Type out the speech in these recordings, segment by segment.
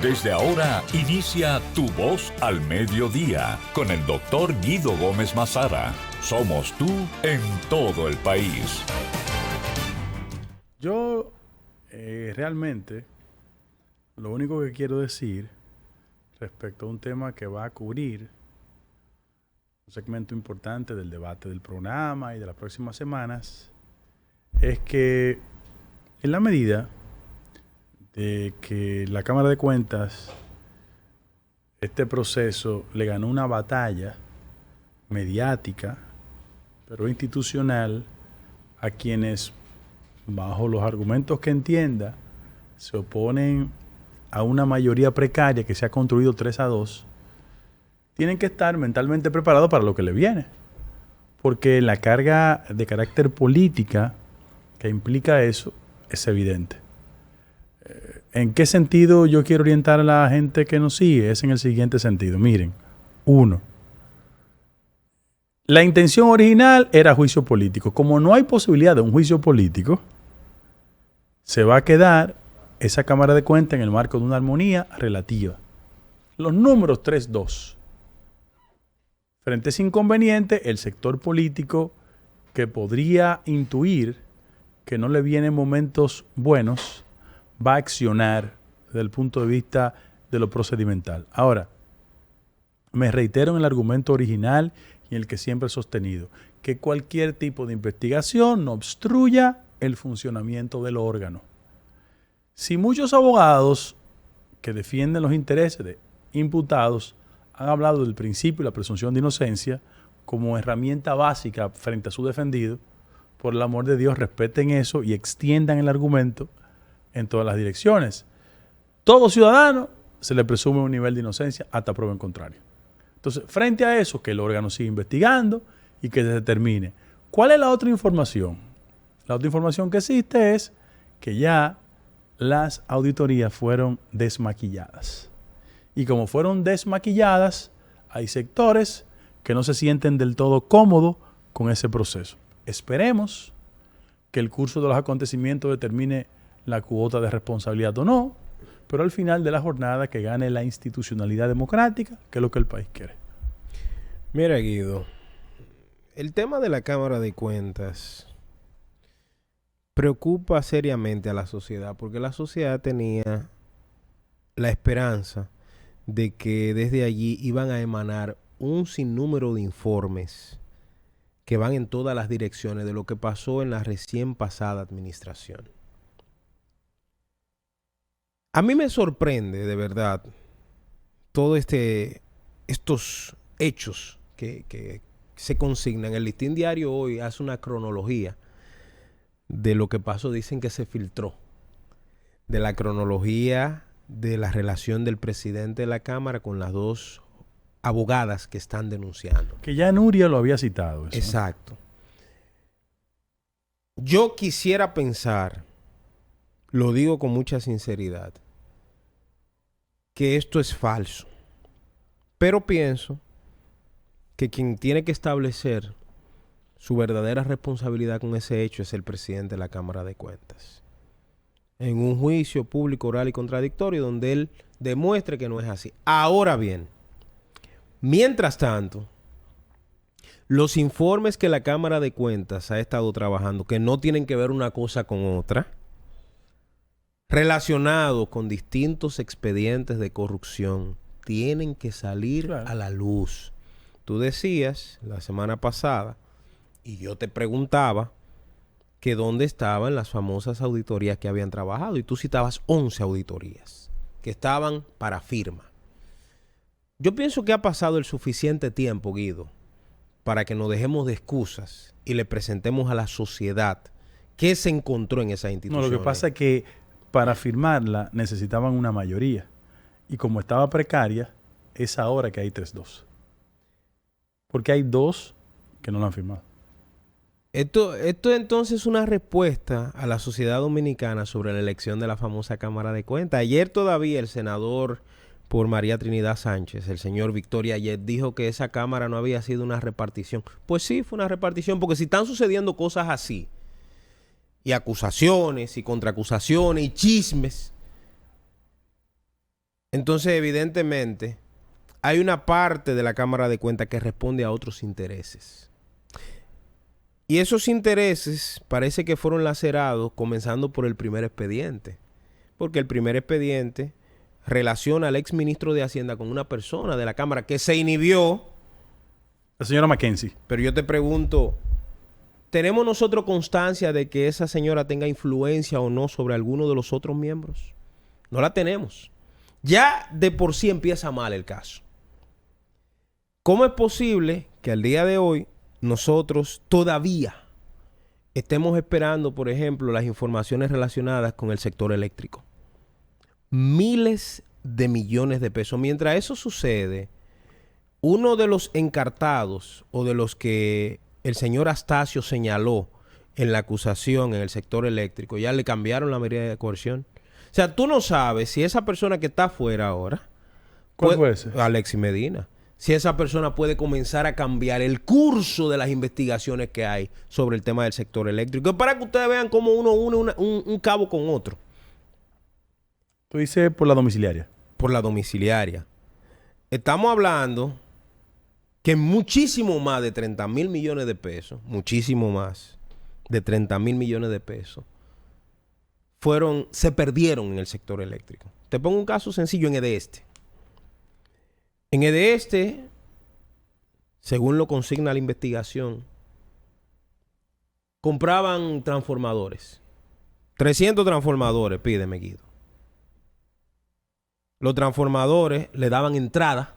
Desde ahora inicia Tu Voz al Mediodía con el doctor Guido Gómez Mazara. Somos tú en todo el país. Yo realmente lo único que quiero decir respecto a un tema que va a cubrir un segmento importante del debate del programa y de las próximas semanas es que en la medida de que la Cámara de Cuentas, este proceso le ganó una batalla mediática, pero institucional, a quienes, bajo los argumentos que entienda, se oponen a una mayoría precaria que se ha construido 3-2, tienen que estar mentalmente preparados para lo que le viene. Porque la carga de carácter política que implica eso es evidente. ¿En qué sentido yo quiero orientar a la gente que nos sigue? Es en el siguiente sentido. Miren, 1. La intención original era juicio político. Como no hay posibilidad de un juicio político, se va a quedar esa Cámara de Cuentas en el marco de una armonía relativa. Los números 3-2. Frente a ese inconveniente, el sector político que podría intuir que no le vienen momentos buenos, va a accionar desde el punto de vista de lo procedimental. Ahora, me reitero en el argumento original y en el que siempre he sostenido, que cualquier tipo de investigación no obstruya el funcionamiento del órgano. Si muchos abogados que defienden los intereses de imputados han hablado del principio y la presunción de inocencia como herramienta básica frente a su defendido, por el amor de Dios, respeten eso y extiendan el argumento en todas las direcciones. Todo ciudadano se le presume un nivel de inocencia hasta prueba en contrario. Entonces, frente a eso, que el órgano siga investigando y que se determine. ¿Cuál es la otra información? La otra información que existe es que ya las auditorías fueron desmaquilladas. Y como fueron desmaquilladas, hay sectores que no se sienten del todo cómodos con ese proceso. Esperemos que el curso de los acontecimientos determine la cuota de responsabilidad o no, pero al final de la jornada que gane la institucionalidad democrática, que es lo que el país quiere. Mira, Guido, el tema de la Cámara de Cuentas preocupa seriamente a la sociedad, porque la sociedad tenía la esperanza de que desde allí iban a emanar un sinnúmero de informes que van en todas las direcciones de lo que pasó en la recién pasada administración. A mí me sorprende, de verdad, todos estos hechos que se consignan. El Listín Diario hoy hace una cronología de lo que pasó. Dicen que se filtró de la cronología de la relación del presidente de la Cámara con las dos abogadas que están denunciando. Que ya Nuria lo había citado. Eso, exacto. Yo quisiera pensar, lo digo con mucha sinceridad, que esto es falso. Pero pienso que quien tiene que establecer su verdadera responsabilidad con ese hecho es el presidente de la Cámara de Cuentas. En un juicio público, oral y contradictorio donde él demuestre que no es así. Ahora bien, mientras tanto, los informes que la Cámara de Cuentas ha estado trabajando, que no tienen que ver una cosa con otra, relacionados con distintos expedientes de corrupción, tienen que salir a la luz. Tú decías la semana pasada, y yo te preguntaba, que dónde estaban las famosas auditorías que habían trabajado, y tú citabas 11 auditorías que estaban para firma. Yo pienso que ha pasado el suficiente tiempo, Guido, para que nos dejemos de excusas y le presentemos a la sociedad qué se encontró en esa institución. No, lo que pasa es que para firmarla necesitaban una mayoría. Y como estaba precaria, es ahora que hay 3-2. Porque hay 2 que no la han firmado. Esto entonces es una respuesta a la sociedad dominicana sobre la elección de la famosa Cámara de Cuentas. Ayer todavía el senador por María Trinidad Sánchez, el señor Victoria Yet, dijo que esa Cámara no había sido una repartición. Pues sí, fue una repartición, porque si están sucediendo cosas así, y acusaciones, y contraacusaciones, y chismes, Entonces, evidentemente, hay una parte de la Cámara de Cuentas que responde a otros intereses. Y esos intereses parece que fueron lacerados comenzando por el primer expediente. Porque el primer expediente relaciona al exministro de Hacienda con una persona de la Cámara que se inhibió. La señora Mackenzie. Pero yo te pregunto, ¿tenemos nosotros constancia de que esa señora tenga influencia o no sobre alguno de los otros miembros? No la tenemos. Ya de por sí empieza mal el caso. ¿Cómo es posible que al día de hoy nosotros todavía estemos esperando, por ejemplo, las informaciones relacionadas con el sector eléctrico? Miles de millones de pesos. Mientras eso sucede, uno de los encartados o de los que el señor Astacio señaló en la acusación en el sector eléctrico, ya le cambiaron la medida de coerción. O sea, tú no sabes si esa persona que está afuera ahora... ¿Cuál fue ese? Alexis Medina. Si esa persona puede comenzar a cambiar el curso de las investigaciones que hay sobre el tema del sector eléctrico. Para que ustedes vean cómo uno une un cabo con otro. Tú dices por la domiciliaria. Por la domiciliaria. Estamos hablando que muchísimo más de 30,000 millones de pesos, muchísimo más de 30,000 millones de pesos, se perdieron en el sector eléctrico. Te pongo un caso sencillo en Edeste. En Edeste, según lo consigna la investigación, compraban transformadores. 300 transformadores, pídeme, Guido. Los transformadores le daban entradas,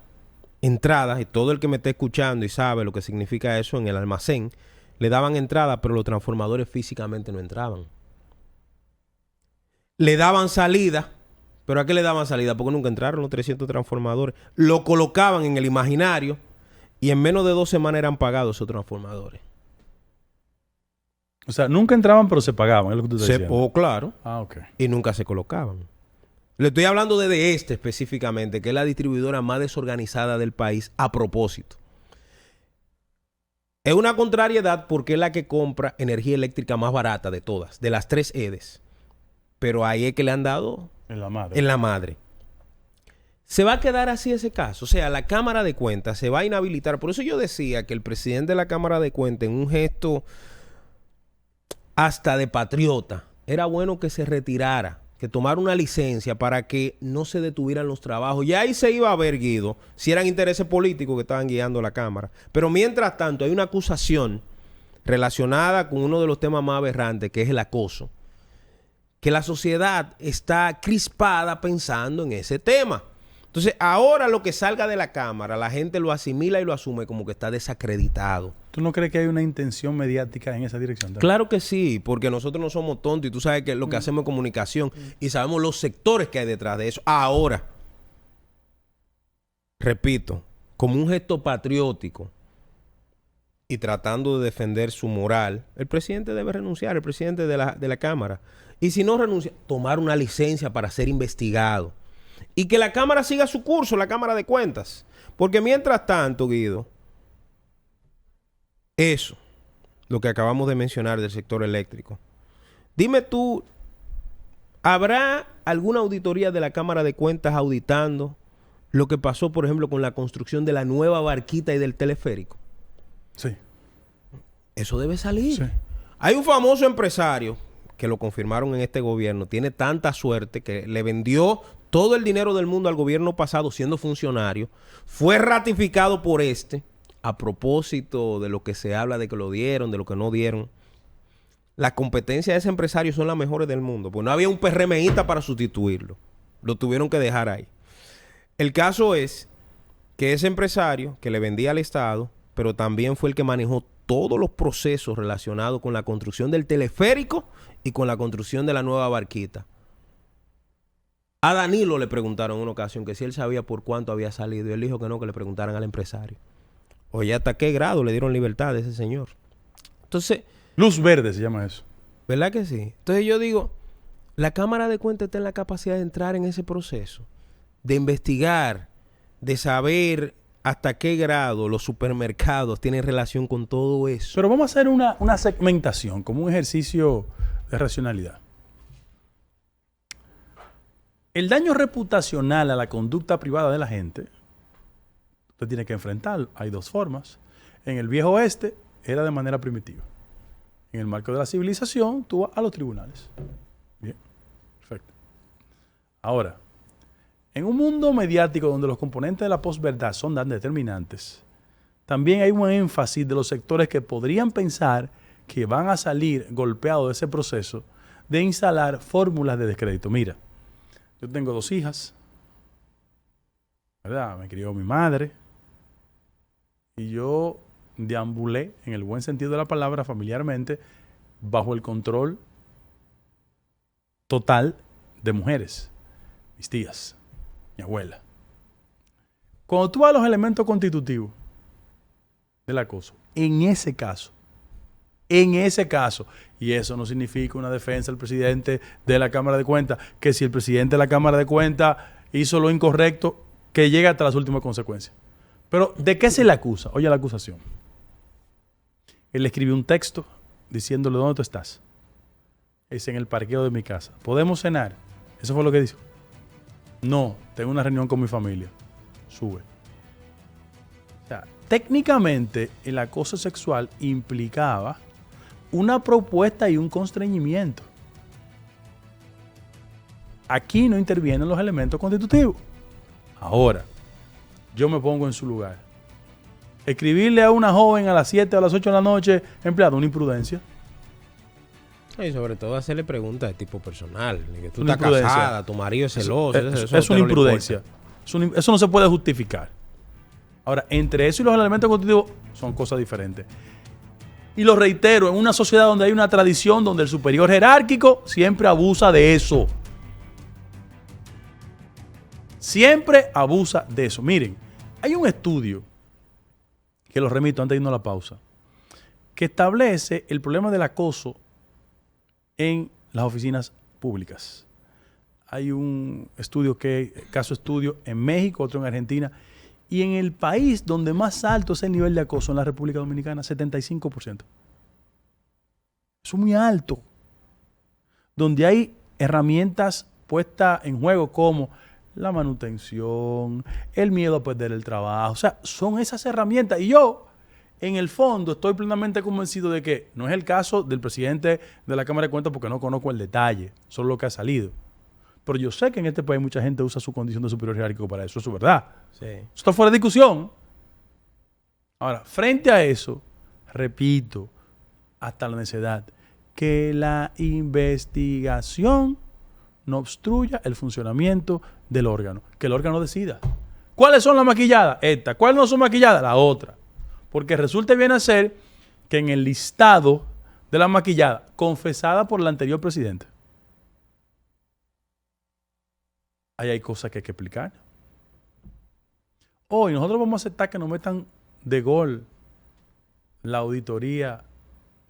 y todo el que me esté escuchando y sabe lo que significa eso en el almacén, le daban entrada, pero los transformadores físicamente no entraban. Le daban salida. ¿Pero a qué le daban salida? Porque nunca entraron los 300 transformadores. Lo colocaban en el imaginario y en menos de 2 semanas eran pagados esos transformadores. O sea, nunca entraban, pero se pagaban, es lo que tú te decías. Oh, claro. Ah, ok. Y nunca se colocaban. Le estoy hablando de este específicamente, que es la distribuidora más desorganizada del país a propósito. Es una contrariedad porque es la que compra energía eléctrica más barata de todas, de las 3 EDES. Pero ahí es que le han dado... En la madre. En la madre. ¿Se va a quedar así ese caso? O sea, la Cámara de Cuentas se va a inhabilitar. Por eso yo decía que el presidente de la Cámara de Cuentas, en un gesto hasta de patriota, era bueno que se retirara, que tomara una licencia para que no se detuvieran los trabajos. Y ahí se iba a ver, Guido, si eran intereses políticos que estaban guiando la Cámara. Pero mientras tanto, hay una acusación relacionada con uno de los temas más aberrantes, que es el acoso. Que la sociedad está crispada pensando en ese tema. Entonces, ahora lo que salga de la Cámara, la gente lo asimila y lo asume como que está desacreditado. ¿Tú no crees que hay una intención mediática en esa dirección? Claro que sí, porque nosotros no somos tontos y tú sabes que lo que hacemos es comunicación y sabemos los sectores que hay detrás de eso. Ahora, repito, como un gesto patriótico y tratando de defender su moral, el presidente debe renunciar, el presidente de la Cámara. Y si no renuncia, tomar una licencia para ser investigado. Y que la Cámara siga su curso, la Cámara de Cuentas. Porque mientras tanto, Guido, eso, lo que acabamos de mencionar del sector eléctrico. Dime tú, ¿habrá alguna auditoría de la Cámara de Cuentas auditando lo que pasó, por ejemplo, con la construcción de la nueva barquita y del teleférico? Sí. Eso debe salir. Sí. Hay un famoso empresario que lo confirmaron en este gobierno, tiene tanta suerte que le vendió todo el dinero del mundo al gobierno pasado siendo funcionario, fue ratificado por a propósito de lo que se habla de que lo dieron, de lo que no dieron. Las competencias de ese empresario son las mejores del mundo, pues no había un PRMista para sustituirlo, lo tuvieron que dejar ahí. El caso es que ese empresario que le vendía al Estado, pero también fue el que manejó todos los procesos relacionados con la construcción del teleférico y con la construcción de la nueva barquita. A Danilo le preguntaron en una ocasión que si él sabía por cuánto había salido y él dijo que no, que le preguntaran al empresario. Oye, ¿hasta qué grado le dieron libertad a ese señor? Entonces... Luz verde se llama eso. ¿Verdad que sí? Entonces yo digo, la Cámara de Cuentas está en la capacidad de entrar en ese proceso, de investigar, de saber hasta qué grado los supermercados tienen relación con todo eso. Pero vamos a hacer una segmentación, como un ejercicio de racionalidad. El daño reputacional a la conducta privada de la gente, usted tiene que enfrentarlo. Hay dos formas. En el viejo oeste era de manera primitiva. En el marco de la civilización, tú vas a los tribunales. Bien, perfecto. Ahora, en un mundo mediático donde los componentes de la posverdad son tan determinantes, también hay un énfasis de los sectores que podrían pensar que van a salir golpeados de ese proceso de instalar fórmulas de descrédito. Mira, yo tengo 2 hijas, ¿verdad? Me crió mi madre y yo deambulé, en el buen sentido de la palabra, familiarmente, bajo el control total de mujeres, mis tías, mi abuela. Cuando tú vas a los elementos constitutivos del acoso, en ese caso, y eso no significa una defensa del presidente de la Cámara de Cuentas, que si el presidente de la Cámara de Cuentas hizo lo incorrecto, que llegue hasta las últimas consecuencias. Pero, ¿de qué se le acusa? Oye la acusación. Él le escribió un texto diciéndole, ¿dónde tú estás? Es en el parqueo de mi casa. ¿Podemos cenar? Eso fue lo que dijo. No, tengo una reunión con mi familia. Sube. O sea, técnicamente el acoso sexual implicaba una propuesta y un constreñimiento. Aquí no intervienen los elementos constitutivos. Ahora, yo me pongo en su lugar. Escribirle a una joven a las 7 o a las 8 de la noche, empleado, una imprudencia. Y sobre todo hacerle preguntas de tipo personal. Que tú estás casada, tu marido es celoso. Eso es una imprudencia. Eso no se puede justificar. Ahora, entre eso y los elementos constitutivos son cosas diferentes. Y lo reitero, en una sociedad donde hay una tradición donde el superior jerárquico siempre abusa de eso. Siempre abusa de eso. Miren, hay un estudio, que lo remito antes de irnos a la pausa, que establece el problema del acoso en las oficinas públicas. Hay un estudio caso estudio en México, otro en Argentina, y en el país donde más alto es el nivel de acoso, en la República Dominicana, 75%. Eso es muy alto. Donde hay herramientas puestas en juego como la manutención, el miedo a perder el trabajo. O sea, son esas herramientas. Y yo, en el fondo, estoy plenamente convencido de que no es el caso del presidente de la Cámara de Cuentas porque no conozco el detalle, solo lo que ha salido. Pero yo sé que en este país mucha gente usa su condición de superior jerárquico para eso. Eso es verdad. Sí. Eso está fuera de discusión. Ahora, frente a eso, repito, hasta la necedad, que la investigación no obstruya el funcionamiento del órgano. Que el órgano decida. ¿Cuáles son las maquilladas? Esta. ¿Cuáles no son maquilladas? La otra. Porque resulta bien hacer que en el listado de la maquillada confesada por el anterior presidente, ahí hay cosas que hay que explicar. Hoy nosotros vamos a aceptar que nos metan de gol la auditoría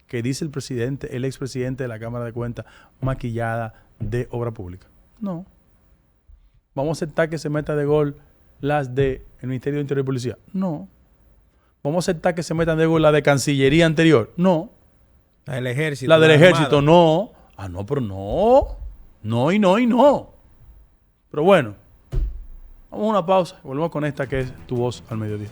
que dice el presidente, el expresidente de la Cámara de Cuentas, maquillada de obra pública. No. Vamos a aceptar que se meta de gol las del Ministerio de Interior y Policía. No. Vamos a aceptar que se metan de gol la de Cancillería anterior. No. La del Ejército. La del Ejército, no. Ah, no, pero no. No y no y no. Pero bueno, vamos a una pausa y volvemos con esta que es Tu Voz al Mediodía.